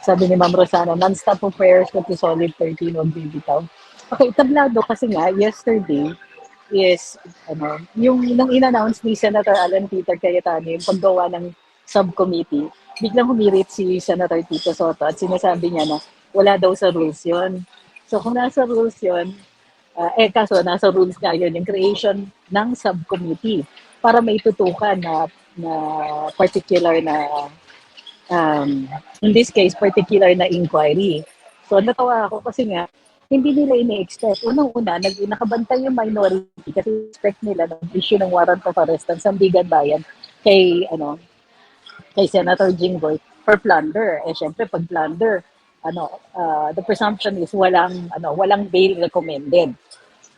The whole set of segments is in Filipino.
Sabi ni Ma'am Rosana, non-stop of prayers ko to solid 13, huwag bibitaw. Okay, tablado kasi nga, yesterday is, yung nang in-announce ni Senator Alan Peter Cayetano, yung paggawa ng subcommittee, biglang humirit si Senator Tito Soto at sinasabi niya na wala daw sa rules yun. So kung nasa rules yun, kaso nasa rules nga yun, yung creation ng subcommittee para may tutukan na particular na in this case, particular na inquiry. So natawa ako kasi nga, hindi nila ini-expect. Unang-una, nakabantay yung minority kasi expect nila na issue ng warrant of arrest ng Sandigan Bayan kay, kay Senator Jinggoy for plunder. Eh, syempre, pag plunder, the presumption is walang bail recommended.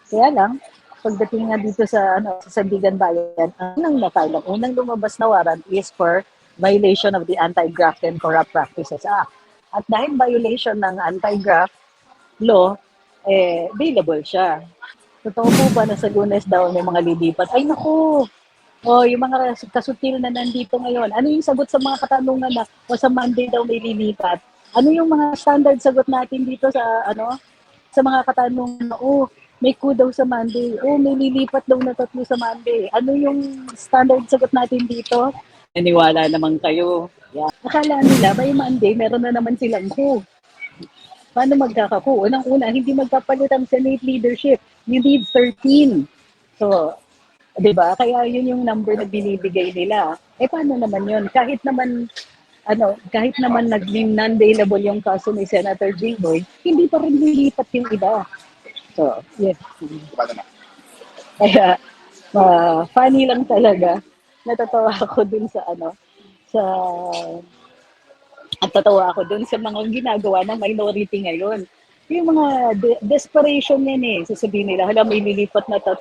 Kaya lang, pagdating nga dito sa Sandigan Bayan, unang lumabas na warrant is for violation of the Anti-Graft and Corrupt Practices Act. At dahil violation ng anti-graft law, bailable siya. Totoo po ba na sa Lunes daw may mga lilipat? Ay naku! Yung mga kasutil na nandito ngayon, ano yung sagot sa mga katanungan na o sa Monday daw may lilipat? Ano yung mga standard sagot natin dito sa mga katanungan na may coup daw sa Monday, may lilipat daw na 3 sa Monday. Ano yung standard sagot natin dito? Naniwala naman kayo. Yeah. Akala nila, by Monday, meron na naman silang coup. Paano magkakaku? Unang-una, hindi magpapalit ang Senate leadership. You need 13. So, di ba? Kaya yun yung number na binibigay nila. Paano naman yun? Kahit naman naging non-bailable yung kaso ni Senator Jinggoy, hindi pa rin lilipat yung iba. So, yes. Kaya, funny lang talaga. Natatawa ako dun at tatawa ako dun sa mga ginagawa ng minority ngayon. Yung mga desperation yan sasabihin nila, hala may lilipat na 3.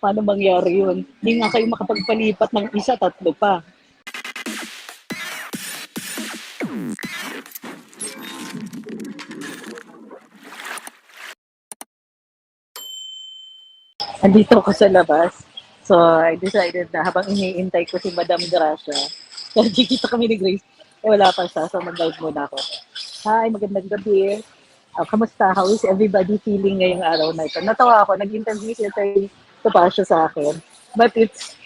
Paano mangyari yun? Hindi nga kayo makapagpalipat ng 1, 3 pa. Andito ako sa labas. So, I decided na habang iniintay ko si Madam Gracia, kasi kita kami ni Grace, wala pa siya, so mag-live muna ako. Hi, magandang gabi. Kamusta? How is everybody feeling ngayong araw na ito? Natawa ako, nag-interview si Atty. Topacio sa akin. But it's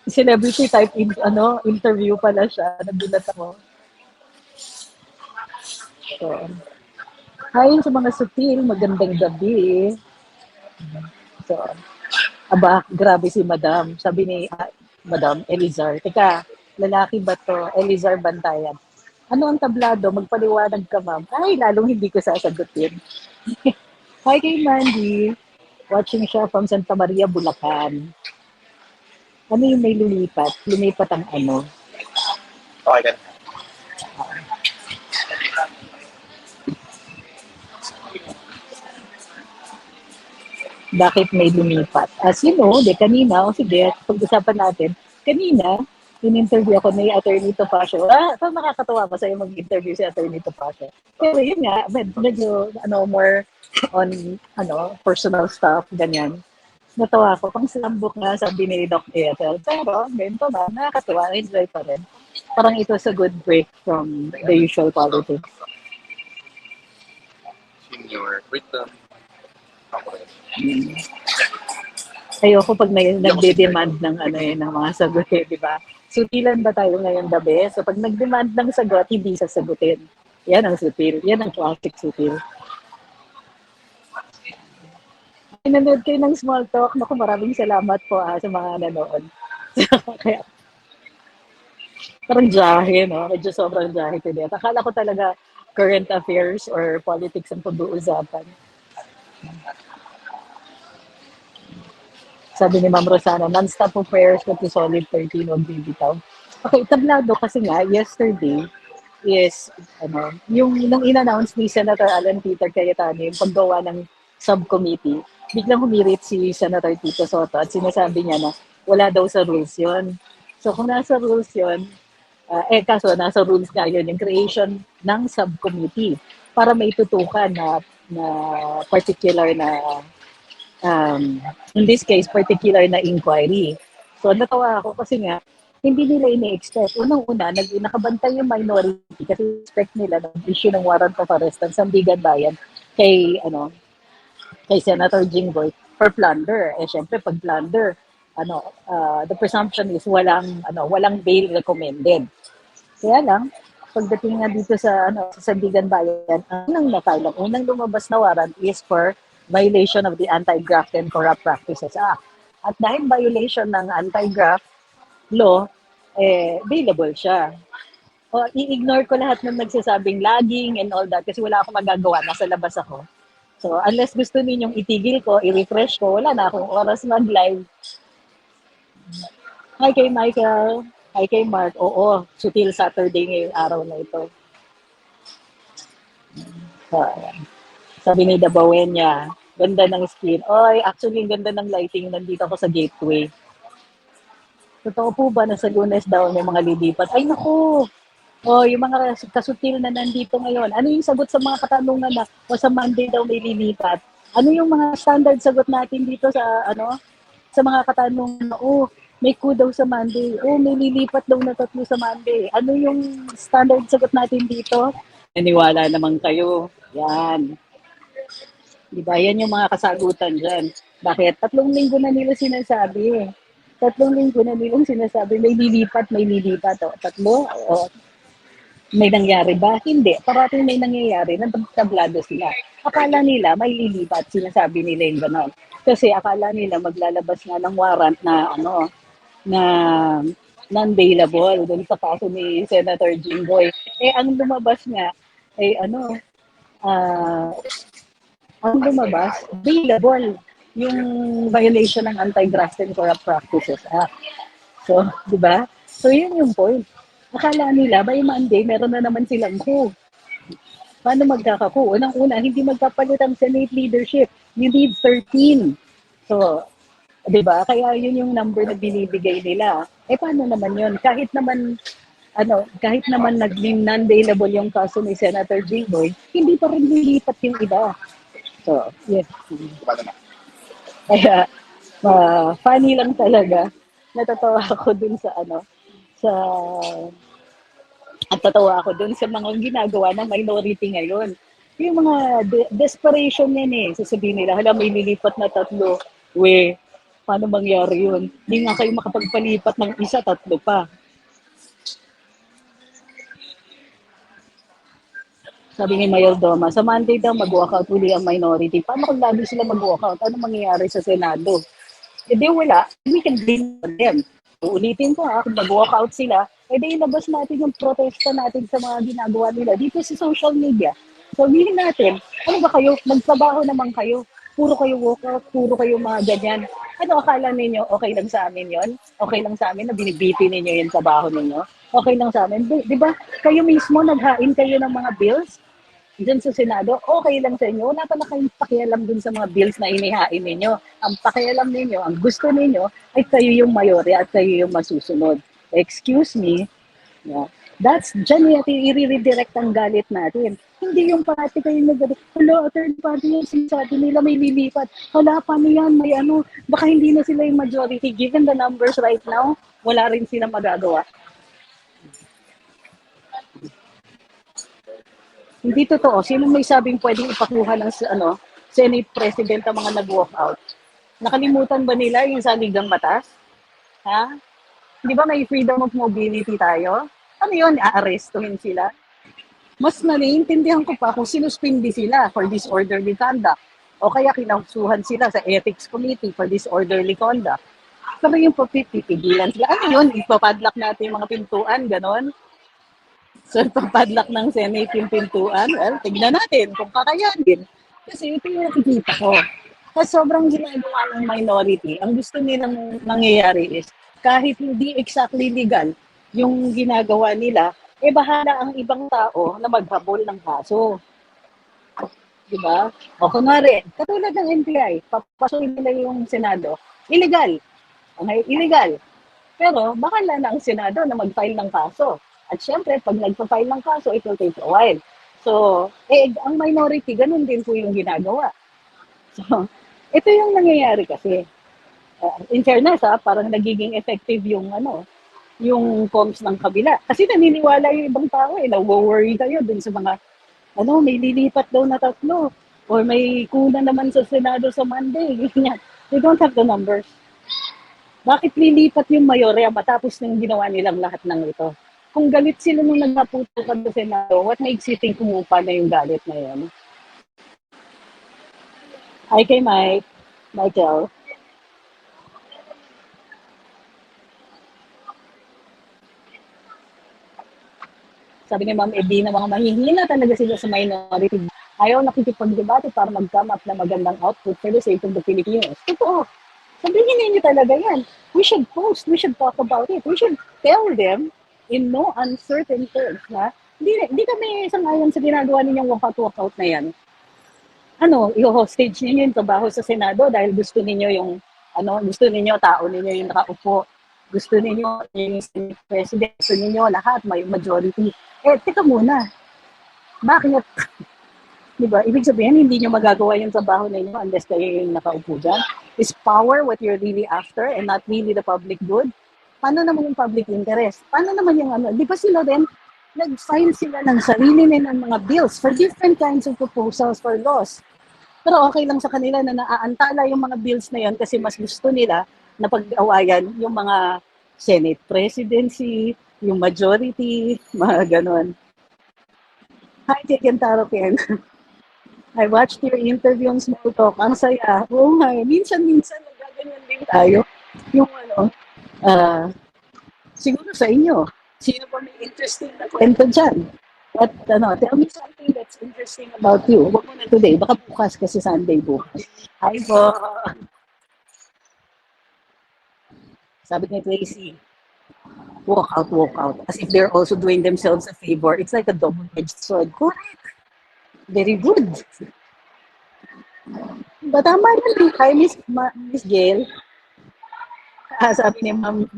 celebrity type interview pala siya. Nagulat ako. So, hi sa mga sutil, magandang gabi. So, grabe si Madam. Sabi ni Madam Elizar, teka, lalaki ba to? Elizar Bantayan. Ano ang tablado? Magpaliwanag ka, ma'am. Ay, lalong hindi ko sasagutin. Hi kay Mandy. Watching siya from Santa Maria, Bulacan. Ano yung may lumipat? Lumipat ang ano? Okay, then. Bakit may lumipat? As you know, kanina, sige, pag-usapan natin, kanina, in-interview ako ni Atty. Topacio. So nakakatawa pa sa'yo mag-interview si Atty. Topacio. Pero yun nga, medyo, more on, personal stuff, ganyan. Natawa ako, pang slambok nga, sabi ni Doc Ethel. Pero, ganito ba, nakakatawa, enjoy pa rin. Parang ito sa good break from the usual politics. Senior wisdom. Ayoko pag nagde-demand ng ng mga sagot, di ba? Sutilan ba tayo ngayon gabi? So pag nag-demand ng sagot, hindi sasagutin. Yan ang sutil. Yan ang classic sutil. Nanood kayo ng small talk. Naku, maraming salamat po sa mga nanood. Kaya, parang jahe, no? Medyo sobrang jahe today. Akala ko talaga current affairs or politics ang pag-uusapan. Sabi ni Ma'am Rosana, non-stop of prayers ko to solid 13, huwag bibitaw. Okay, tablado kasi nga, yesterday is, yung nang in-announce ni Senator Alan Peter Cayetano, yung paggawa ng subcommittee, biglang humirit si Senator Tito Soto at sinasabi niya na wala daw sa rules yun. So kung nasa rules yun, kaso nasa rules nga yun, yung creation ng subcommittee para may tutukan na particular na in this case, particular na inquiry. So, natawa ako kasi nga, hindi nila ini-expect. Unang-una, nakabantay yung minority kasi expect nila na issue ng warrant of arrest ng Sandigan Bayan kay kay Senator Jinggoy for plunder. Eh syempre pag plunder, the presumption is walang bail recommended. Kaya lang, pagdating nga dito sa Sandigan Bayan, unang lumabas na warrant is for violation of the Anti-Graft and Corrupt Practices Act. At dahil violation ng anti-graft law, bailable siya. O, i-ignore ko lahat ng nagsasabing lagging and all that kasi wala akong magagawa, nasa labas ako. So, unless gusto ninyong itigil ko, i-refresh ko, wala na akong oras mag-live. Hi kay Michael. Hi kay Mark. Oo, sutil Saturday ngayong araw na ito. Sabi ni Dabawenya, ganda ng screen. Oy, actually, ganda ng lighting. Nandito ako sa gateway. Totoo po ba na sa Lunes daw may mga lilipat? Ay, naku! Yung mga kasutil na nandito ngayon. Ano yung sagot sa mga katanungan na sa Monday daw may lilipat? Ano yung mga standard sagot natin dito sa mga katanungan na, may coup daw sa Monday. May lilipat daw na 3 sa Monday. Ano yung standard sagot natin dito? Naniwala naman kayo. Yan. Diba? Yan yung mga kasagutan dyan. Bakit? 3 linggo na nila sinasabi. 3 linggo na nilang sinasabi, may lilipat. O, 3? O, may nangyari ba? Hindi. Parating may nangyayari, nagtablado sila. Akala nila may lilipat, sinasabi nila yung gano'n. Kasi akala nila maglalabas nga ng warrant na na non-bailable doon sa kaso ni Senator Jinggoy. Ang lumabas nga ang lumabas, bailable yung violation ng Anti-Graft and Corrupt Practices Act. So, di ba? So, yun yung point. Akala nila, by Monday, meron na naman silang coup. Paano magkaka-coup? Unang-una, hindi magpapalit ang Senate leadership. You need 13. So, di ba? Kaya yun yung number na binibigay nila. Paano naman yun? Kahit naman naging non-bailable yung kaso ni Senator Jinggoy, hindi pa rin lilipat yung iba. So, yes. Kaya, funny lang talaga. Natatawa ako dun natatawa ako dun sa mga ginagawa ng minority ngayon. Yung mga desperation yan sasabihin nila, hala may lilipat na 3. Paano mangyari yun? Hindi nga kayo makapagpalipat ng 1, 3 pa. Sabi ni Mayor Doma, sa Monday daw mag-walkout uli ang minority. Paano kung lagi sila mag-walkout? Ano mangyayari sa Senado? Di wala. We can blame them. Uulitin ko kung mag-walkout sila, ilabas natin yung protesta natin sa mga ginagawa nila dito sa social media. Sabihin natin, ano ba kayo? Magtrabaho naman kayo. Puro kayo walkout, puro kayo mga ganyan. Ano akala ninyo, okay lang sa amin yon? Okay lang sa amin na binibiti ninyo yung trabaho ninyo? Okay lang sa amin. Di ba? Kayo mismo naghain kayo ng mga bills dyan sa Senado, okay lang sa inyo. Wala pala kayong pakialam dun sa mga bills na inihain ninyo. Ang pakialam ninyo, ang gusto ninyo, ay kayo yung mayorya at kayo yung masusunod. Excuse me, that's dyan natin i-redirect ang galit natin. Hindi yung parati kayo nag-galit. Hala, third party yung sinasabi nila may lilipat. Hala, paano yan? May baka hindi na sila yung majority. Given the numbers right now, wala rin silang magagawa. Hindi totoo. Sino may sabing pwedeng ipakuha ng Senate President ang mga nag-walk out? Nakalimutan ba nila yung saligang batas? Ha? Di ba may freedom of mobility tayo? Ano yun? Aarestuhin sila? Mas naiintindihan ko pa kung sinuspindi sila for disorderly conduct o kaya kinausuhan sila sa Ethics Committee for disorderly conduct. Pero yung pipigilan sila, ano yun? Ipapadlock natin yung mga pintuan, ganon? So, papadlock ng Senate yung pintuan, well, tignan natin kung kakayanin. Kasi ito yung nakikita ko. Kasi sobrang ginagawa ng minority, ang gusto nilang nangyayari is, kahit hindi exactly legal yung ginagawa nila, bahala ang ibang tao na maghabol ng kaso. Diba? O kunwari, katulad ng NBI, papasukin nila yung Senado, illegal. Okay, illegal. Pero, bahala na ang Senado na mag-file ng kaso. At syempre, pag nagpa-file ng kaso, it will take a while. So, ang minority, ganun din po yung ginagawa. So, ito yung nangyayari kasi. In fairness, parang nagiging effective yung yung comms ng kabila. Kasi naniniwala yung ibang tao nawo-worry kayo dun sa mga, may lilipat daw na 3 or may kuna naman sa Senado sa Monday, ganyan. They don't have the numbers. Bakit lilipat yung mayorya matapos nang ginawa nilang lahat ng ito? Kung galit sila nung nagpaputukan sa Senado, what makes you think kumupa na yung galit na yun? Hi kay Michael. Sabi ni Ma'am Edi na mga mahihina talaga sila sa minority. Ayaw nakikipag-debate para mag-come up na magandang output for the sake of the Filipinos. Totoo. Sabihin ninyo talaga yan. We should post. We should talk about it. We should tell them in no uncertain terms na hindi kami sangayon sa ginagawa ninyong walkout na yan. I-hostage ninyo yung trabaho sa Senado dahil gusto ninyo gusto ninyo, tao ninyo yung nakaupo. Gusto ninyo yung Senate President, gusto ninyo lahat, may majority. Teka muna. Bakit? Diba? Ibig sabihin, hindi nyo magagawa yung trabaho ninyo unless kayo yung nakaupo dyan. Is power what you're really after and not really the public good? Paano naman yung public interest? Paano naman yung Di ba sila din, nag-file sila ng sarili nilang mga bills for different kinds of proposals for laws. Pero okay lang sa kanila na naaantala yung mga bills na yon kasi mas gusto nila na pag-awayan yung mga Senate presidency, yung majority, mga ganon. Hi, Kentaro Ken. I watched your interview on Small Talk. Ang saya. Oo nga, minsan-minsan nagaganyan din tayo. Yung siguro sa inyo, sino ba may interesting na kwento dyan? But tell me something that's interesting about you. Huwag mo na today, baka bukas kasi Sunday bukas. Hi po. Sabi ni Tracy, walk out. As if they're also doing themselves a favor. It's like a double-edged sword. Correct. Very good. But tama yun. Hi, Miss Gail. Sabi ni Ma'am,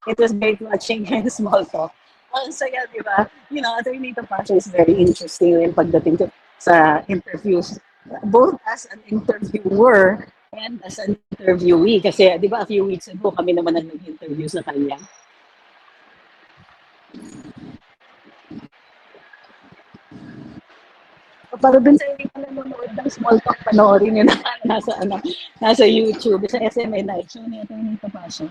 it was great watching your small talk. Ang saya, di ba? Attorney Tapasio is very interesting rin pagdating sa interviews. Both as an interviewer and as an interviewee. Kasi, di ba, a few weeks ago, kami naman ang nag-interview sa kanya. Para dun sa hindi pa nanonood ng small talk, panoorin nyo na nasa YouTube, sa SMNI, show ni Atty. Tapasio.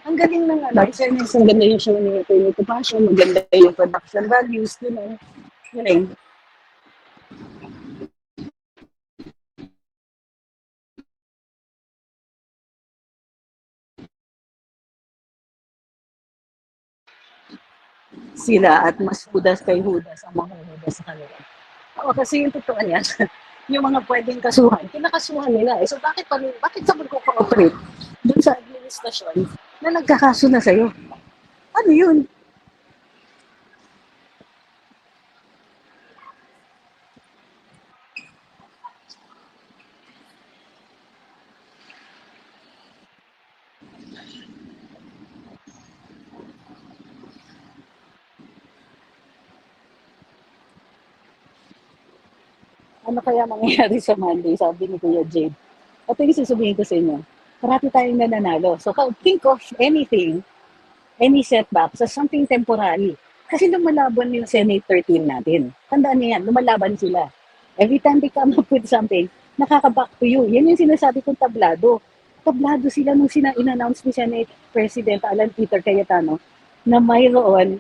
Ang galing ng fairness, ang ganda yung show ni Atty. Tapasio, maganda yung production values, galing. Sila at mas hudas kay hudas ang mga hudas sa kanila. Oo, kasi yung totoo niyan, yung mga pwedeng kasuhan, kinakasuhan nila. So bakit sa magko-cooperate dun sa administrasyon na nagkakaso na sa'yo? Ano yun? Ano kaya mangyayari sa Monday, sabi ni Kuya Jade. Ito yung sasabihin ko sa inyo. Parati tayong nananalo. So think of anything, any setback, as something temporary. Kasi lumalaban yung Senate 13 natin. Tandaan niyo yan, lumalaban sila. Every time they come up with something, nakaka-back to you. Yan yung sinasabi kong tablado. Tablado sila nung in-announce ni Senate President Alan Peter Cayetano na mayroon,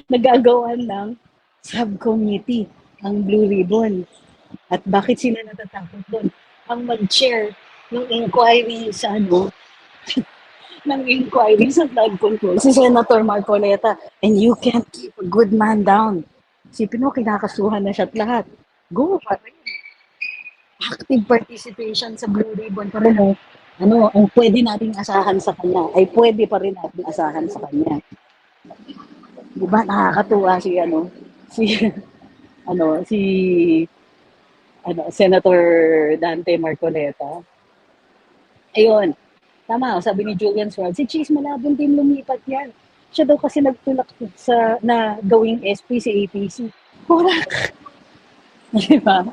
nagagawan ng subcommittee ang Blue Ribbon. At bakit sila natatakot doon? Ang mag-chair ng inquiry sa ng inquiry sa flood control, si Senator Marcoleta. And you can't keep a good man down. Sipin mo, kinakasuhan na siya at lahat. Go pa rin. Active participation sa Blue Ribbon pa rin. Ang pwede nating asahan sa kanya ay pwede pa rin nating asahan sa kanya. Diba, nakakatuwa si Senator Dante Marcoleta. Ayun. Tama, sabi ni Julian Swald, si Chase Malabon din lumipat yan. Siya daw kasi nagtulak na gawing SP si APC. Correct. Diba?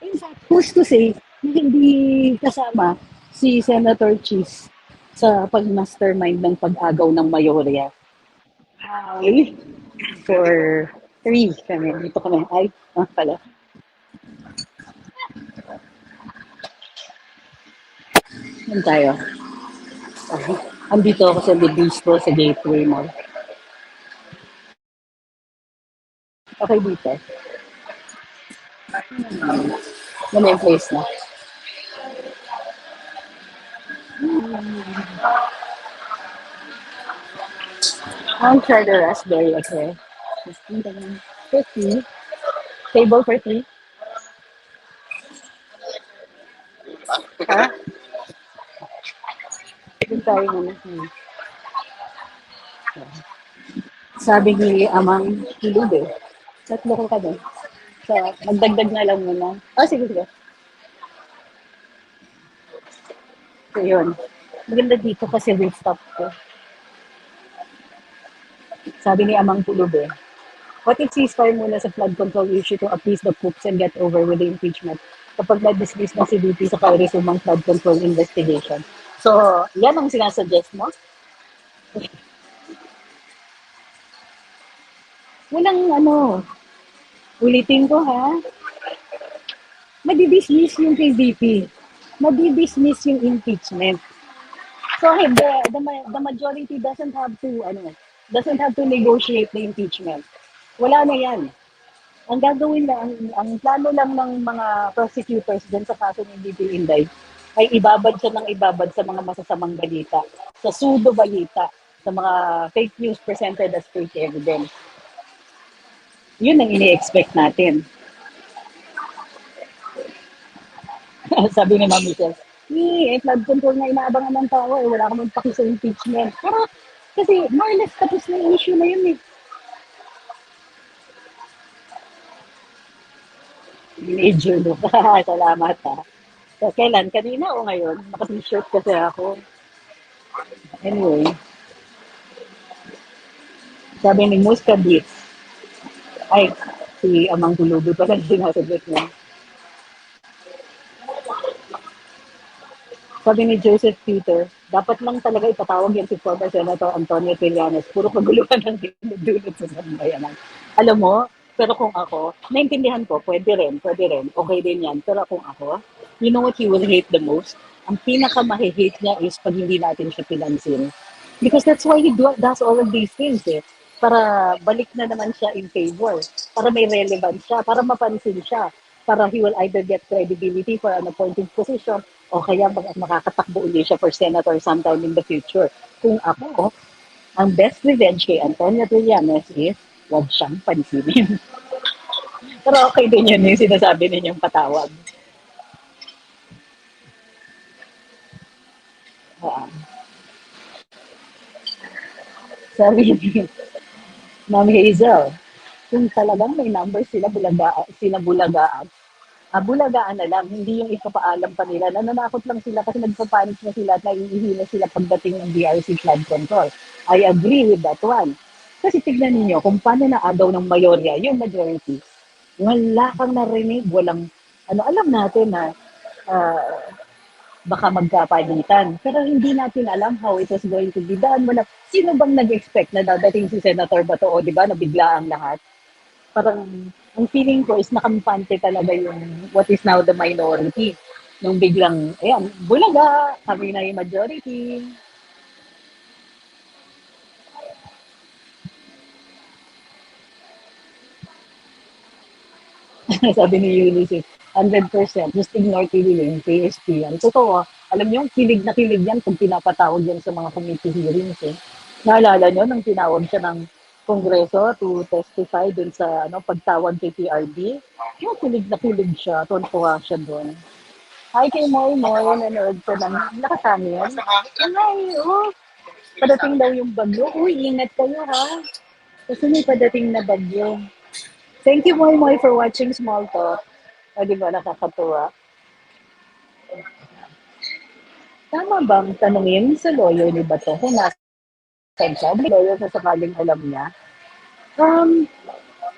In fact, who's to say, hindi kasama si Senator Chase sa pag-mastermind ng pag-agaw ng mayorya. Ay, for 3 kami. Dito kami. Ay, pala. Yan tayo. Ay, andito ako sa Libisco sa Gateway Mall. Okay dito. Ano yung place na? I'll try the raspberry, okay. 50. Table for 3. Ha? Doon tayo muna. Sabi ni Amang Hilud eh. Tatlo ko ka doon. So, magdagdag na lang muna. Sige, sige. So, yun. Maganda dito kasi rooftop ko. Sabi ni Amang Hilud eh. What if ceasefire muna sa flood control issue to appease the cooks and get over with the impeachment? Kapag na-dismiss na si VP sa resumang flood control investigation. So, yan ang sinasuggest mo? Walang ulitin ko ha, madidismiss yung kay VP. Madidismiss yung impeachment. So the majority doesn't have to negotiate the impeachment. Wala na yan. Ang gagawin na, ang plano lang ng mga prosecutors dyan sa kaso ni VP Inday ay ibabad siya ng ibabad sa mga masasamang balita, sa pseudo balita, sa mga fake news presented as fake evidence. Yun ang ini-expect natin. Sabi ni Ma'am Michelle, flood control na inaabangan ng tao wala ka magpaki sa impeachment. Pero kasi more or less tapos na yung issue na yun eh. Major look. Salamat ha. So, kailan? Kanina o ngayon? Naka-t-shirt kasi ako. Anyway. Sabi ni Musca Beats, ay, si Amang Tulubi pa lang sinasagot niya. Sabi ni Joseph Peter, dapat lang talaga ipatawag yan si former Senator Antonio Trillanes. Puro kaguluhan ang dinudulot sa sambayanan. Alam mo, pero kung ako, naintindihan ko, pwede rin, okay din yan. Pero kung ako, you know what he will hate the most? Ang pinaka-mahihate niya is pag hindi natin siya pinansin. Because that's why he does all of these things eh. Para balik na naman siya in favor. Para may relevance siya. Para mapansin siya. Para he will either get credibility for an appointed position o kaya makakatakbo ulit siya for senator sometime in the future. Kung ako, ang best revenge kay Antonio Trillanes is huwag siyang pansinin. Pero okay din yun yung sinasabi ninyong patawag. Sabi ni Ma'am Hazel, kung talagang may number sila bulagaan na lang, hindi yung ipapaalam pa nila. Nananakot lang sila kasi nagpapanik na sila at naiihi na sila pagdating ng DRC flood control. I agree with that one. Kasi tignan niyo kung paano naadaw ng mayorya, yung majority, wala kang narinig, alam natin na baka magkapalitan. Pero hindi natin alam how it was going to be done. Sino bang nag-expect na dadating si Senator Bato o di ba, nabigla ang lahat? Parang, ang feeling ko is nakampante talaga yung what is now the minority. Nung biglang, bulaga, kami na yung majority. Sabi ni Ulysses, 100%, just ignore Kilig, KSP yan. Totoo, alam niyo, kilig na kilig yan kung pinapatawag yan sa mga committee hearings. Naalala niyo, nang tinawag siya ng Kongreso to testify dun sa pagtawag kay PRD, yung kilig na kilig siya, tuwan-tuwa siya doon. Hi kay Moy, nanood ko ng nakasama yan. Ay, padating daw yung bagyo. Uy, ingat kayo ha. Kasi may padating na bagyo. Thank you, Moy, for watching Small Talk. O, di ba, nakakatuwa. Tama bang tanungin sa lawyer ni Bato kung nasa siya? Lawyer sa sakaling alam niya?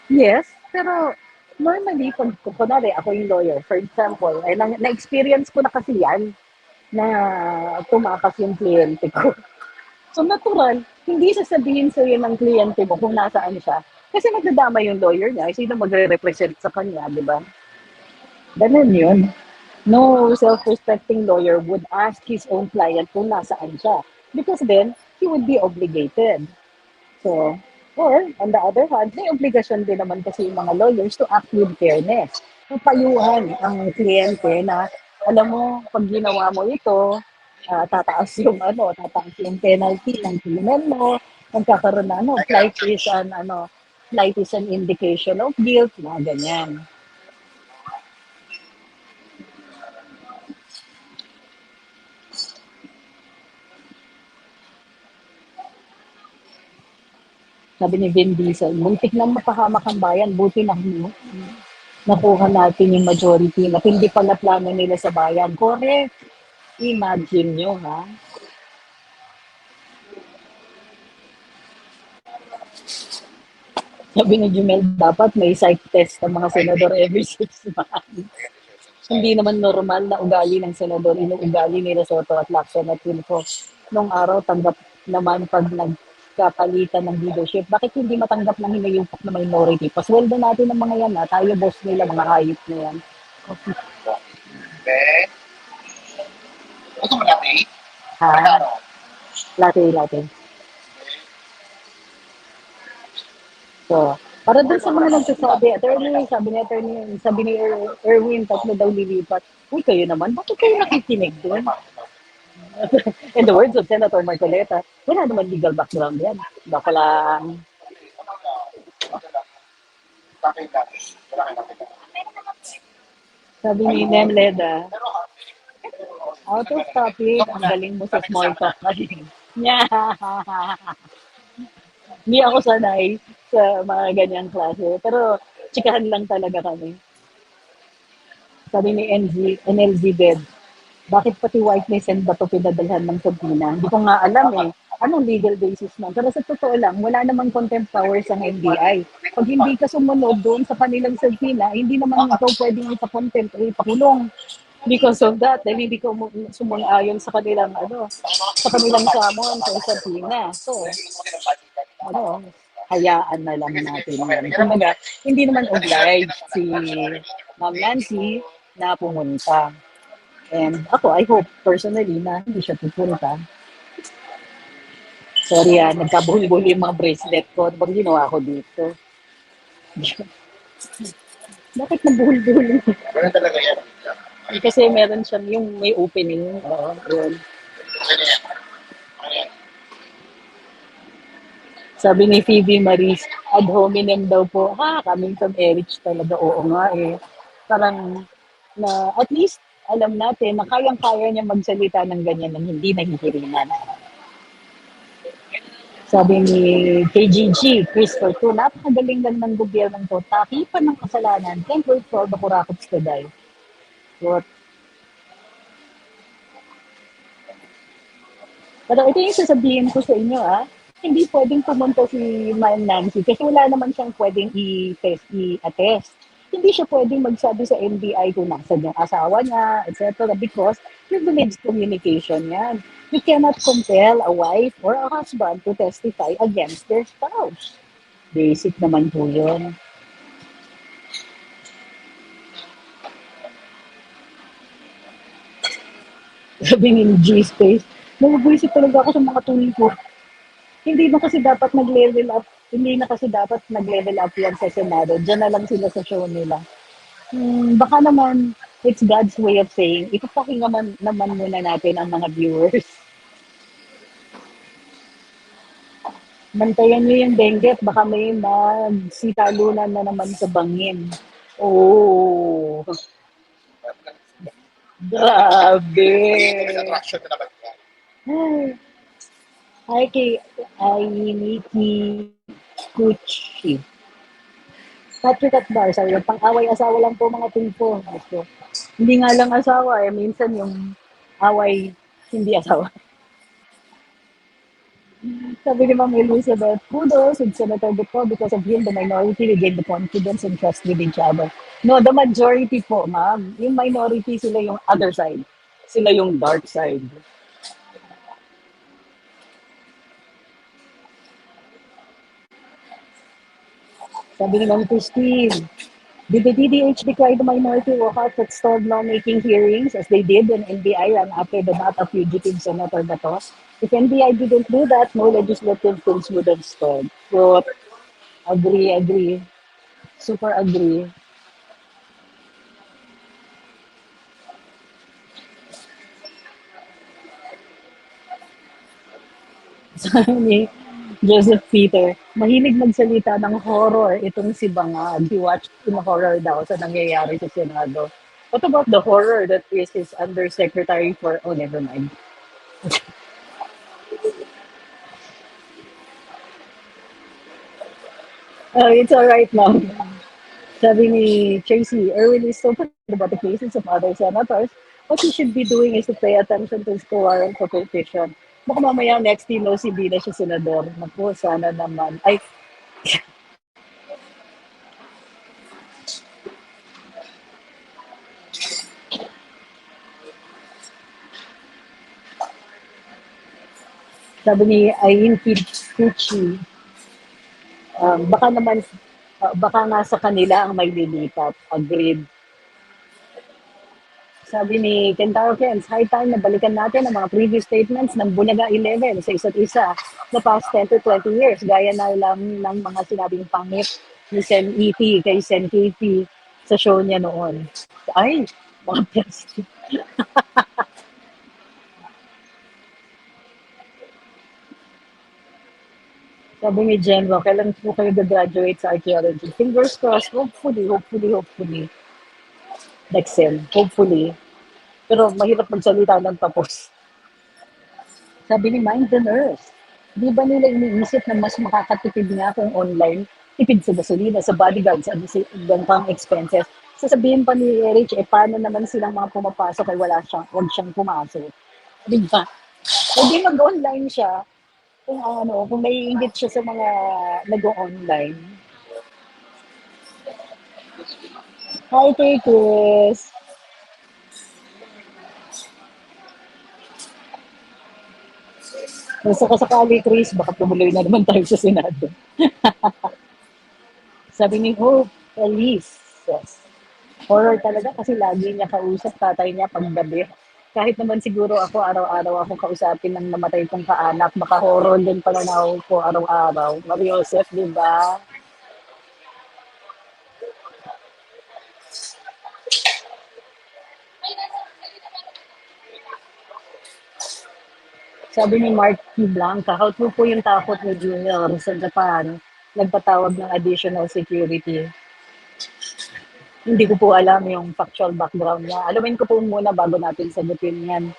Yes, pero normally, kunwari ako yung lawyer, for example, na-experience ko na kasi yan. na tumakas yung kliyente ko. So natural, hindi sasabihin sa'yo ng kliyente mo kung nasaan siya. Kasi magdadama yung lawyer niya, sino magre-represent sa kanya, di ba? Ganun yun. No self-respecting lawyer would ask his own client kung nasaan siya. Because then, he would be obligated. So, or on the other hand, may obligasyon din naman kasi yung mga lawyers to act with fairness. Papayuhan ang kliyente na, alam mo, pag ginawa mo ito, tataas yung penalty ng krimen mo, magkakaroon na, flight is an indication of guilt, mga ganyan. Sabi ni Vin Diesel, muntik na mapahamak ang bayan, buti na nakuha natin yung majority na hindi pala plano nila sa bayan. Correct. Imagine nyo, ha? Sabi ni Jumel, dapat may psych test ng mga senador every 6 months. Hindi naman normal na ugali ng senador, inuugali ni Soto at Lacson at Tulfo. Nung araw, tanggap naman pag nagkapalitan ng leadership. Bakit hindi matanggap ng hinayupak na minority? Pasweldo natin ng mga yan, ha? Tayo boss nila, mga hayop na yan. Then, ito mo natin. Ha? Latte. So, para dun sa mga nagsasabi, sabi ni Erwin, tatlo daw lilipat. Uy, kayo naman, bakit kayo nakikinig dun? In the words of Senator Marcoleta, wala naman legal background yan. Baka lang, Bakit natin? Wala kang nakita. sabi ni Nem Leda, out of topic, ang galing mo sa small talk kasi. Hindi ako sanay sa mga ganyang klase. Pero, chikahan lang talaga kami. Sabi ni NLZ Bed, bakit pati whiteness and bato pinadalhan ng subpoena? Hindi ko nga alam eh. Anong legal basis nun? Pero sa totoo lang, wala namang contempt powers ang NBI. Pag hindi ka sumunod doon sa kanilang subpoena, hindi naman ikaw pwedeng ipakontempt o ipakulong. Because of that, dahil hindi ko sumunod-ayon sa kanilang, sa kanilang summon sa subpoena. So, hayaan na lang natin yan. Kumbaga, hindi naman obliged si Ma'am Nancy na pumunta. And ako, I hope personally na hindi siya pupunta. Sorry nagkabuhol-buhol yung mga bracelet ko. Ano bang ginawa ko dito? Bakit nabuhol-buhol yung... Ganun talaga yan. Kasi meron siyang yung may opening. Yun. Sabi ni Phoebe Maris, ad hominem daw po. Coming from Erich talaga. Oo nga eh. Parang na at least alam natin na kayang-kaya niya magsalita ng ganyan nang hindi nahihiringan. Sabi ni KGG, Christopher, napakagaling lang ng gobyernong to. Takipan ng kasalanan. Can't wait for the Kurakots to die. What? Pero ito yung sasabihin ko sa inyo, hindi pwedeng pumunta si Ma'am Nancy kasi wala naman siyang pwedeng i-attest. Hindi siya pwedeng magsabi sa NBI kung nasan yung asawa niya, etc. Because privileged communication yan. You cannot compel a wife or a husband to testify against their spouse. Basic naman po yun. Sabi ni G-Space, nabubuisit talaga ako sa mga tuloy ko. Hindi na kasi dapat nag-level up yan sa Senado. Diyan na lang sila sa show nila. Baka naman, it's God's way of saying, ipapakinggan naman muna natin ang mga viewers. Mantayan nyo yung dengue at baka may magsitalunan na naman sa bangin. Oh, grabe. Attraction na naman yan. Hi kay Nikki Kuchi. Patrick at Bar, sabi yung pang-away asawa lang po mga tulpo. Hindi nga lang asawa minsan yung away hindi asawa. Sabi ni Ma'am Elizabeth, kudos with Senator Duco because of him, the minority regained the confidence and trust with each other. No, the majority po, ma'am. Yung minority sila yung other side. Sila yung dark side. Sabi ni Ma'am Christine, did the DDH decry the minority walkout that stalled lawmaking hearings as they did when NBI ran after the not a fugitive Senator Bato? If NBI didn't do that, no legislative tools would have stalled. So, agree. Super agree. Sabi ni Joseph Peter, mahilig magsalita ng horror itong si Bangag. He watched in horror daw sa nangyayari sa Senado. What about the horror that is his undersecretary for, oh, never mind. It's alright now. Sabi ni Tracy, Erwin is so concerned about the cases of other senators. What he should be doing is to pay attention to his warrant for petition. Baka mamaya next thing knows, hindi na siya senador. Naku, sana naman. Ay, sabi ni Ayin Kichi, baka naman, baka nga sa kanila ang may lilipat. Agreed. Sabi ni Kentaro Kens, high time na balikan natin ang mga previous statements ng Bulaga 11 sa isa't isa na past 10 to 20 years. Gaya na lang ng mga sinabing pangit ni Sen E.T. kay Sen K.P. sa show niya noon. Ay, mga plastic. Sabi ni Jenro, kailan po kayo graduate sa archaeology? Fingers crossed, hopefully. Next sem, hopefully. Pero mahirap magsalita ng tapos. Sabi ni Mind and Earth, di ba nila iniisip na mas makakatipid nga kung online, tipid sa gasolina, sa bodyguards, at pang expenses. Sasabihin pa ni Erich, paano naman silang mga pumapasok ay wag siyang pumasok. Di ba? Hindi mag-online siya, kung naiingit siya sa mga nag-online. Hi, kay Chris. Kung sakasakali, Chris, baka tumuloy na naman tayo sa Senado. Sabi ni Hope, Elise, yes. Horror talaga kasi lagi niya kausap tatay niya paggabi. Kahit naman siguro ako, araw-araw ako kausapin ng namatay kong kaanak, baka horror din pala na ako araw-araw. Mario Joseph, di ba? Sabi ni Mark P. Blanca, how true po yung takot ni Junior sa Japan, nagpatawag ng additional security. Hindi ko po alam yung factual background niya. Alamin ko po muna bago natin sagutin yan.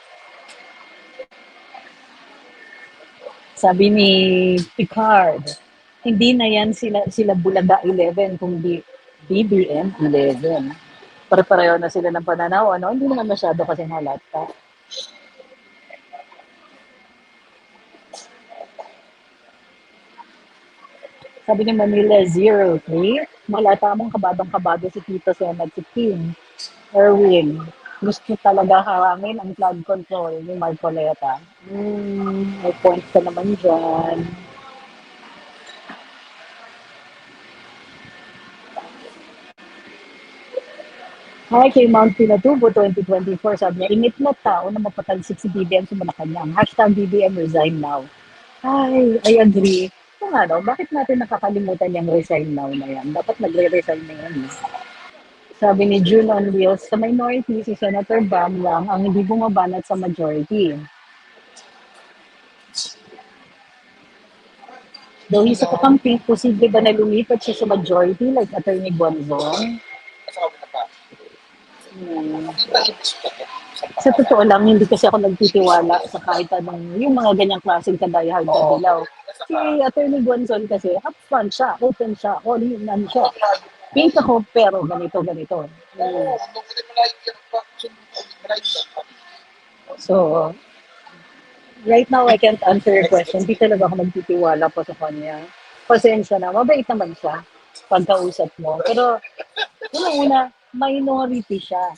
Sabi ni Picard, hindi na yan sila Bulaga 11, kundi BBM 11. Pare-pareho na sila ng pananaw, ano? Hindi naman masyado kasi halata. Sabi ni Manila 03, malata mong kabadang-kabado si Tito Sen at si Kim. Erwin, gusto talaga harangin ang flood control ni Marcoleta. May point ka naman dyan. Hi, kay Mount Pinatubo 2024, sabi niya, init na tao na mapatalsik si BBM sa Malacanang. Hashtag BBM resign now. Ay, I agree. Kung ano, bakit natin nakakalimutan yung resign now na yan? Dapat nagre-resign na yan. Sabi ni June on Wheels, sa minority, si Senator Bam lang ang hindi bumabanat sa majority. Though he's a campaign, posible ba na lumipat siya sa majority like Attorney Bonzon? Sa totoo lang, hindi kasi ako nagtitiwala sa kahit anong, yung mga ganyang klaseng kadayahard na dilaw. Si Attorney Gonzon kasi, upfront siya, open siya, all-in siya. Pink ako, pero ganito. So, right now, I can't answer your question. Hindi talaga ako nagtitiwala po sa kanya. Pasensya na, mabait naman siya pagkausap mo. Pero, una-una, minority siya.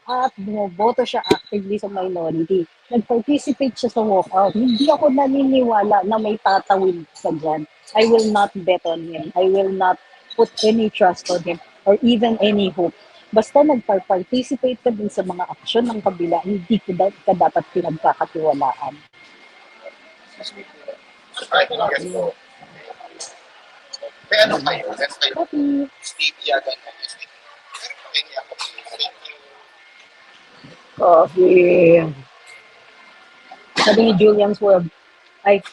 at bumoboto siya actively sa minority. Nag-participate siya sa walkout. Hindi ako naniniwala na may tatawid sa dyan. I will not bet on him. I will not put any trust on him or even any hope. Basta nagpa-participate ka din sa mga aksyon ng kabila, hindi ka dapat pinagkakatiwalaan. Ay, yes po. May ano kayo? Let's kayo. Copy. Stevia, ganyan. Pero pa kayo niya ako. Thank you. Coffee. Sabi ni Julian's World, ay,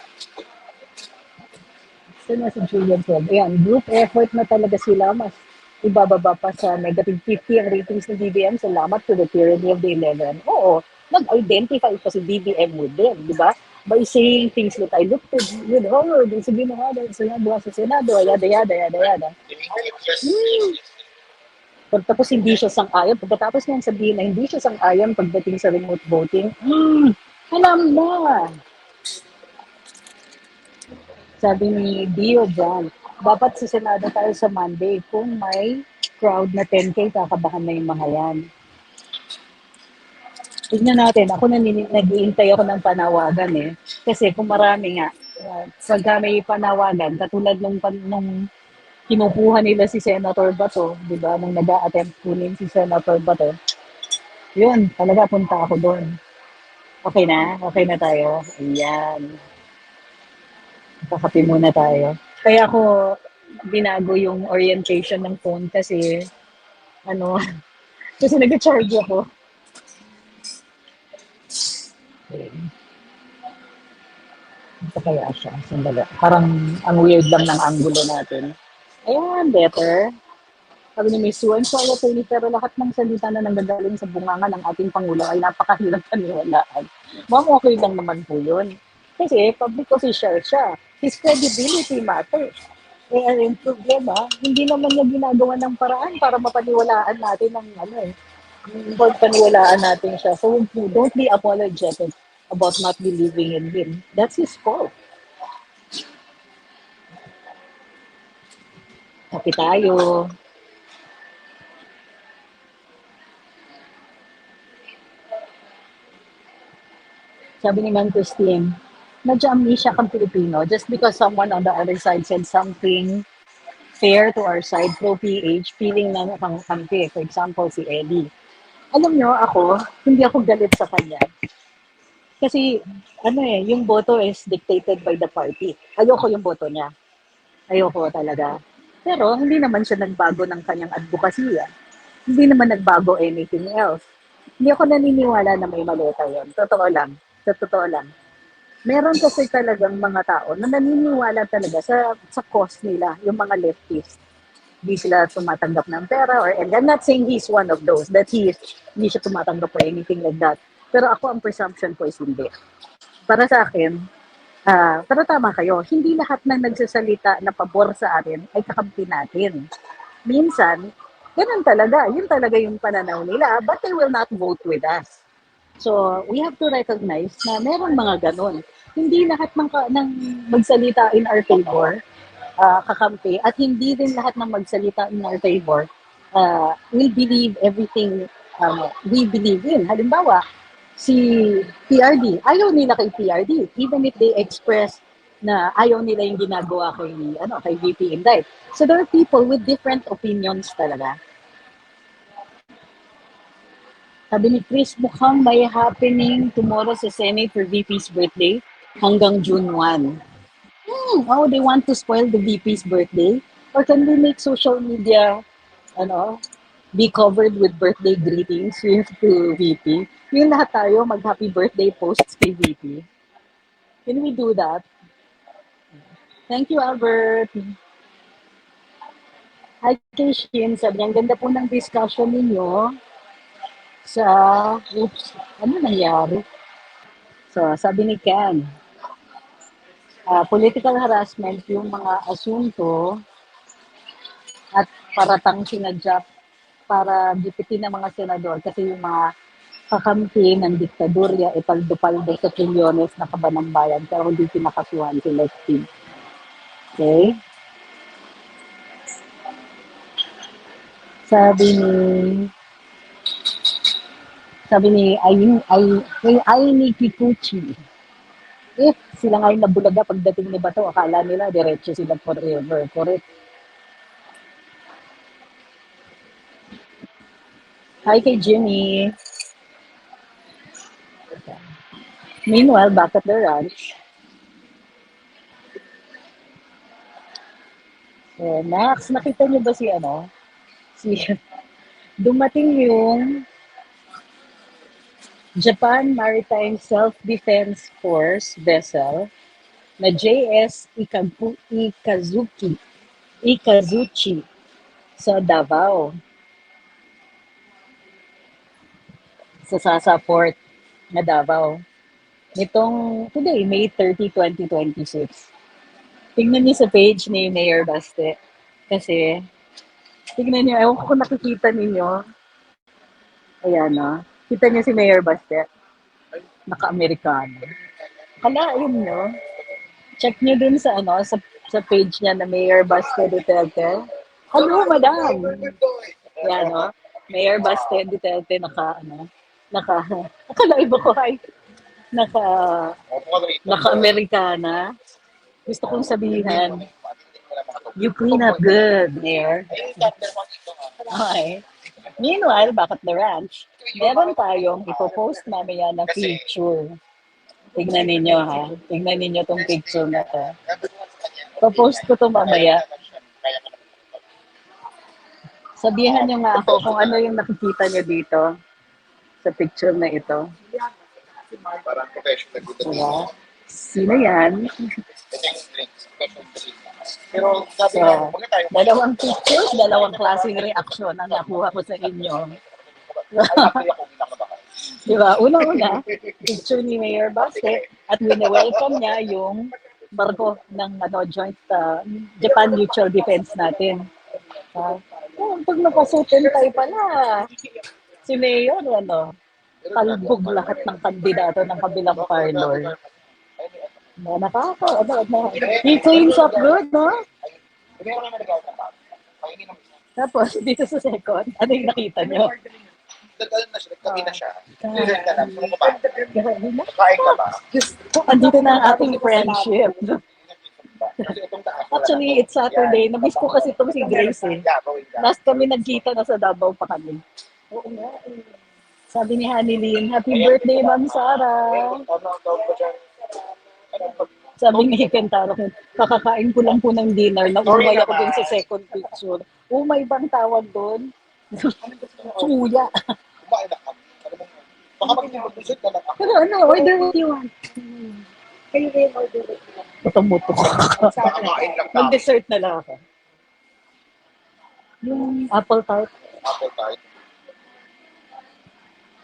sino si Julian's World? Ayan, group effort na talaga sila, mas ibababa pa sa negative 50 ang ratings ng BBM. Salamat to the tyranny of the 11. Oo, nag-identify pa si BBM with them, di ba? By saying things that I looked at with horror, dun sa ginawa sa Senado, yada, yada, yada, yada. Pagkatapos hindi siya sang-ayon, pagkatapos niyan sabihin na hindi siya sang-ayon pagdating sa remote voting, alam na. Sabi ni Dio dyan, dapat sa Senado tayo sa Monday kung may crowd na 10K, kakabahan na yung mga yan. Tignan natin, ako nag-iintay ako ng panawagan eh. Kasi kung marami nga, pagka may panawagan, katulad nung kinukuha nila si Senator Bato, di ba, nung nag-a-attempt kunin si Senator Bato, yun, talaga punta ako doon. Okay na? Okay na tayo? Ayan. Kakape muna tayo. Kaya ako binago yung orientation ng phone kasi kasi nag-charge ako. Okay. Ito kaya siya. Sandali. Parang ang weird lang ng angulo natin. Ayan, better. Sabi ni Miss Sue, I'm sorry, attorney, pero lahat ng salita na nanggagaling sa bunganga ng ating Pangulo ay napakahirap paniwalaan. Ma'am, okay lang naman po yun. Kasi public official siya. His credibility matters. Eh, yung problema, hindi naman niya ginagawa ng paraan para mapaniwalaan natin ng paniwalaan natin siya. So, don't be apologetic about not believing in him. That's his fault. Kapi tayo. Sabi ni Ma'am Christine, medyo amnesia kang Pilipino just because someone on the other side said something fair to our side, pro-PH, feeling na kampi. For example, si Eddie. Alam nyo, ako, hindi ako galit sa kanya. Kasi, yung boto is dictated by the party. Ayoko yung boto niya. Ayoko talaga. Pero, hindi naman siya nagbago ng kanyang advokasya. Hindi naman nagbago anything else. Hindi ako naniniwala na may maleta yun. Totoo lang. Sa totoo lang. Meron kasi talagang mga tao na naniniwala talaga sa cause nila, yung mga leftist. Hindi sila tumatanggap ng pera and I'm not saying he's one of those, that hindi siya tumatanggap or anything like that. Pero ako, ang presumption ko is hindi. Para sa akin, pero tama kayo, hindi lahat ng nagsasalita na pabor sa atin ay kakampi natin. Minsan, ganun talaga. Yun talaga yung pananaw nila, but they will not vote with us. So, we have to recognize na meron mga ganun. Hindi lahat ng magsalita in our favor, kakampi, at hindi din lahat ng magsalita in our favor will believe everything we believe in. Halimbawa, si PRD, ayaw nila kay PRD, even if they express na ayaw nila yung ginagawa kay VP Inday. So, there are people with different opinions talaga. Sabi ni Chris, mukhang may happening tomorrow sa Senate for VP's birthday hanggang June 1. Oh, they want to spoil the VP's birthday? Or can we make social media, be covered with birthday greetings to VP? Yung lahat tayo mag-happy birthday posts kay VP. Can we do that? Thank you, Albert. Hi, Kishin. Sabi niya, ang ganda po ng discussion ninyo. Ano nangyari? So, sabi ni Ken, political harassment yung mga asunto at paratang sinadya para gipitin ng mga senador kasi yung mga kakampi ng diktadurya ipaldupaldo sa trilyones na kaba ng bayan pero hindi pinakasuhan si Lefty. Okay? Sabi ni Sabi ni ay ni Kikuchi, if sila nga yung nabulaga pagdating ni Bato, akala nila diretso sila forever. Correct. Hi kay Jimmy. Meanwhile, back at the ranch, Max, nakita niyo ba si ano? Si dumating yung Japan Maritime Self-Defense Force vessel na JS Ikazuchi sa Davao, sa Sasa Port na Davao. Nitong today, May 30, 2026. Tingnan niyo sa page ni Mayor Baste. Kasi, tingnan niyo, ewan ko kung nakikita ninyo. Ayan, no? Kita niyo si Mayor Baste. Naka-Amerikano. Kalain niyo. Check niyo dun sa, ano, sa page niya na Mayor Baste Duterte. Hello, madam! Ayan, no? Mayor Baste Duterte, naka-live ako, ay, naka, naka-Amerikana. Gusto kong sabihin, you clean up good, Mayor. Okay. Meanwhile, back at the ranch, meron tayong ipopost mamaya na picture. Tingnan ninyo, ha? Tingnan ninyo tong picture na to. Popost ko to mamaya. Sabihan nyo nga ako kung ano yung nakikita nyo dito sa picture na ito. Parang professional good at Diba? Sino yan? ito yung drinks, special drinks. Pero sabi So, mo, huwag na tayo. dalawang pictures, dalawang klaseng reaksyon ang nakuha ko sa inyo. Actually, ako kinakabahan. Diba? Una-una, picture ni Mayor Baste at wini-welcome niya yung barko ng joint Japan Mutual Defense natin. Pag nakasutin tayo pala, si Mayor, talbog lahat ng kandidato ng kabilang parlor. He cleans up good, no? Hindi ako naman nag-out ng tao. Pahingi ng isa. Tapos, dito sa second, ano yung nakita nyo? Nagkabi na siya. Nililin ka lang. Kung pa. Grabe na. Kain ka ba? Andito na ang ating friendship. Kasi itong taas. Actually, it's Saturday. Namiss ko kasi itong si Grace eh. Last kami nagkita na sa Davao pa kami. Oo nga. Sabi ni Hanilyn, happy birthday, Ma'am Sarah. Ano ang tawag ko dyan? Sabi ni Kentaro, kakakain ko lang po ng dinner, naumay ako dun sa second picture. Umay bang tawag dun? Suya. Kumain na kami. Baka mag-ibig ka lang ako. Pero ano, order what you want. Kayo kayo order it mo. Muto-muto ko. Kakain lang tayo. Mag-dessert na lang ako. Yung apple tart. Apple tart.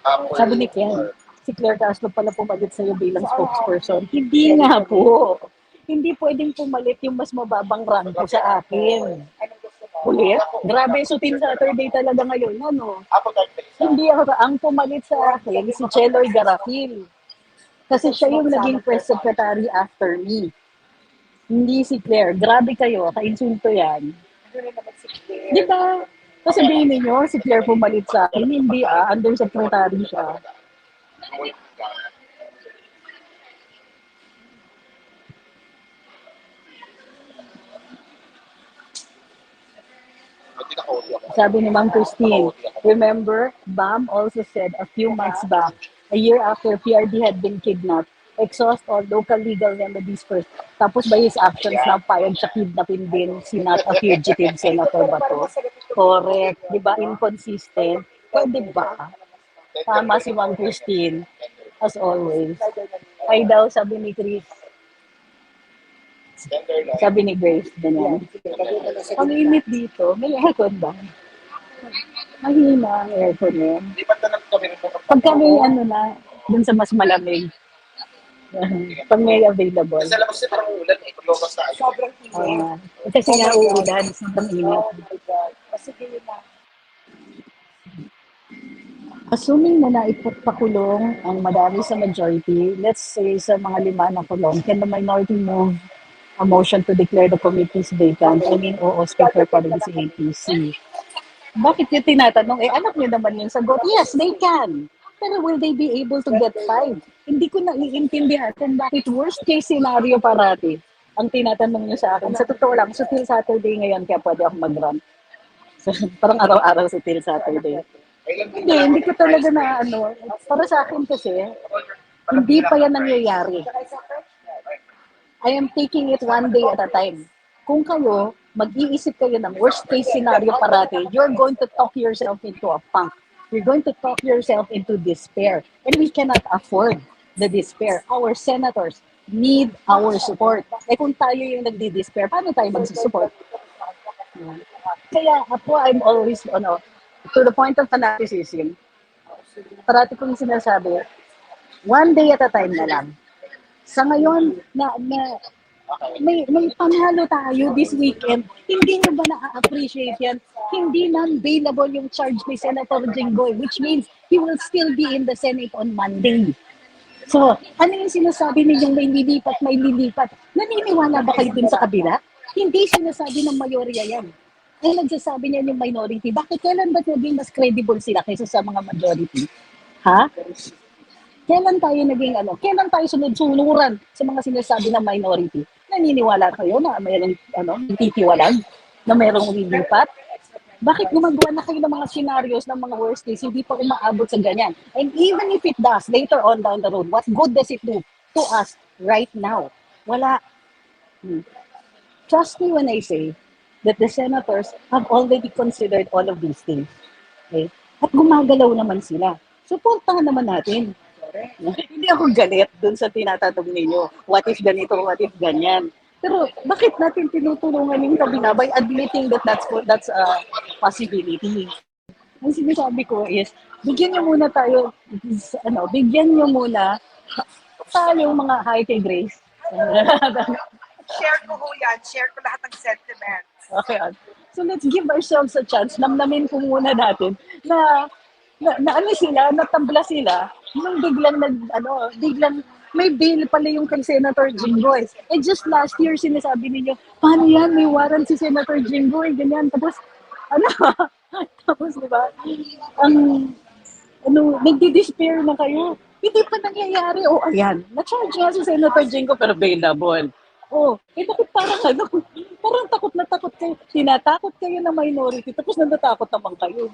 Apple. Sabi ni Ken, si Claire Castro pala pumalit sa'yo bilang spokesperson. Hindi nga po. Hindi pwedeng pumalit yung mas mababang rango sa akin. Ulit? Grabe, so Team Saturday talaga ngayon, ano? Apple tart base. Hindi ako, ang pumalit sa akin, si Cheloy Garafil. Kasi siya yung naging press secretary after me. Hindi si Claire. Grabe kayo, kainsulto yan. Di ba? Sasabihin ninyo, si Claire pumalit sa akin. Hindi undersecretary siya. Sabi ni Ma'am Christine, remember, BAM also said a few months back, a year after PRD had been kidnapped, exhaust all local legal remedies first. Tapos by his actions, now payag siya kidnapin din si not a fugitive Senator Bato. Correct. Di ba? Inconsistent. Pwede ba? Tama si Ma'am Christine. As always. Ay daw, sabi ni Chris. Sabi ni Grace, ganyan. Ang init dito, may aircon ba? Mahina ang aircon yun. Di ba tanong kami rin po? Pag kami, dun sa mas malamig. Pag may available. Sa labas parang ulan eh. Pag lobas tayo. Sobrang init. Kasi nga uulan, sobrang init. Oh my God. Kasi kayo na. Assuming na naipakulong ang madami sa majority, let's say sa mga 5 na kulong, can the minority move a motion to declare the committees vacant? I mean, oo, speaker pa rin si APC. Bakit yung tinatanong? Anak niyo naman yung sagot. Yes, they can. Pero will they be able to get 5? Hindi ko naiintindihan kung bakit worst case scenario parati ang tinatanong niyo sa akin. Sa totoo lang, so till Saturday ngayon, kaya pwede ako mag-run. So, parang araw-araw sa till Saturday. Hindi ko talaga na ano. Para sa akin kasi, hindi pa yan nangyayari. I am taking it one day at a time. Kung kayo, mag-iisip kayo ng worst case scenario parati, you're going to talk yourself into a funk. You're going to talk yourself into despair. And we cannot afford the despair. Our senators need our support. Eh kung tayo yung nagdi-despair, paano tayo mag-support? Kaya ako, I'm always, to the point of fanaticism, parati kong sinasabi, one day at a time na lang. Sa ngayon, may panalo tayo this weekend, hindi nyo ba na-appreciate yan? Hindi non-bailable yung charge ni Senator Jinggoy, which means he will still be in the Senate on Monday. So, ano yung sinasabi ninyong may lilipat? Naniniwala ba kayo dun sa kabila? Hindi sinasabi ng mayorya yan. Ay nagsasabi niya yung minority. Bakit kailan ba naging mas credible sila kaysa sa mga majority? Ha? Kailan tayo kailan tayo sunod-sunuran sa mga sinasabi ng minority? Naniniwala kayo na mayroong titiwalag, na mayroong lilipat? Bakit gumagawa na kayo ng mga scenarios ng mga worst case, hindi pa umaabot sa ganyan? And even if it does, later on down the road, what good does it do to us right now? Wala. Trust me when I say that the senators have already considered all of these things. Okay? At gumagalaw naman sila. Suportahan naman natin. Hindi ako galit dun sa tinatanong ninyo. What if ganito, what if ganyan? Pero bakit natin tinutulungan yung kabila by admitting that that's a possibility? Ang sinasabi ko is, bigyan nyo muna tayo mga high kay Grace. Share ko ho yan. Share ko lahat ng sentiments. Okay. So let's give ourselves a chance. Namnamin ko muna natin na natabla sila nung biglang may bill pala yung kay Senator Jinggoy. Eh just last year sinasabi niyo, paano yan? May warrant si Senator Jinggoy, ganyan. Tapos, di ba? Nagdi-despair na kayo. Hindi pa nangyayari. Oh, ayan. Na-charge nga si Senator Jinggoy pero bailable. Oh, bakit parang takot na takot kayo. Tinatakot kayo ng minority, tapos natatakot naman kayo.